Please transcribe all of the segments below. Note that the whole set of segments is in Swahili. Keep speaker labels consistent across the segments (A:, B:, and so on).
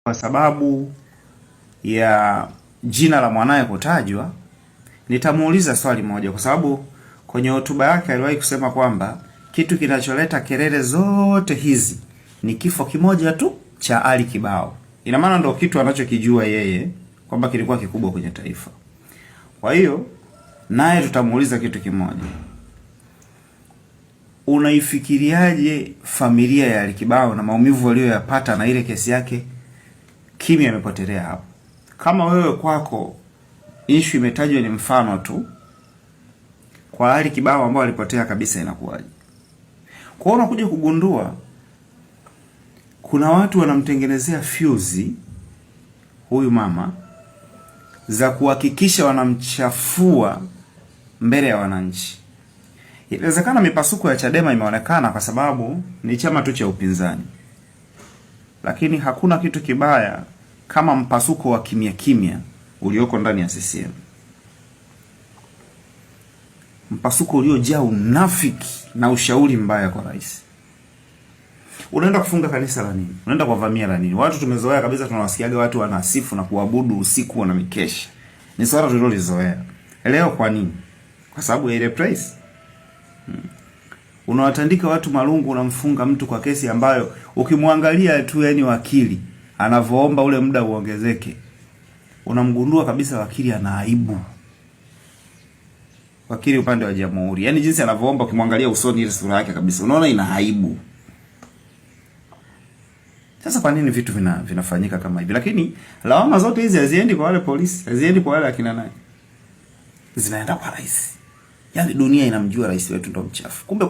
A: Kwa sababu ya jina la mwanaye kutajwa, nitamuuliza swali moja, kwa sababu kwenye hotuba yake aliwahi kusema kwamba kitu kinacholeta kelele zote hizi ni kifo kimoja tu cha Ali Kibao. Ina maana ndio kitu anachokijua yeye kwamba kilikuwa kikubwa kwenye taifa. Kwa hiyo naye tutamuuliza kitu kimoja. Unaifikiriaje familia ya Ali Kibao na maumivu walioyapata na ile kesi yake kimya imepotelea hapo? Kama wewe kwako issue imetajwa ni mfano tu, kwa Ali Kibao ambao alipotea kabisa inakuwaje? Kwa hiyo unakuja kugundua kuna watu wanamtengenezea fuse huyu mama za kuhakikisha wanamchafua mbele ya wananchi. Inawezekana mipasuko ya Chadema imeonekana kwa sababu ni chama tu cha upinzani, lakini hakuna kitu kibaya kama mpasuko wa kimya kimya ulioko ndani ya CCM. Mpasuko uliojaa unafiki na ushauri mbaya kwa rais. Unaenda kufunga kanisa la nini? Unaenda kuvamia la nini? Watu tumezoea kabisa, tunawasikiaga watu wanasifu na kuabudu usiku na mikesha. Ni swala tulilolizoea. Leo kwa nini? Kwa sababu ya ile price. Unawatandika watu marungu, unamfunga mtu kwa kesi ambayo ukimwangalia tu, yani wakili anavoomba ule muda uongezeke, unamgundua kabisa wakili ana aibu. Wakili upande wa jamhuri, yani jinsi anavoomba, ukimwangalia usoni ile sura yake kabisa unaona ina aibu. Sasa kwa nini vitu vinafanyika kama hivi? Lakini lawama zote hizi haziendi kwa wale polisi, haziendi kwa wale akina nani, zinaenda kwa rais. Yaani dunia inamjua rais wetu ndo mchafu. Kumbe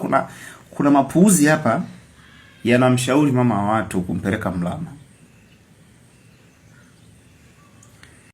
A: kuna mapuuzi hapa yanamshauri mama wa watu kumpeleka Mlama.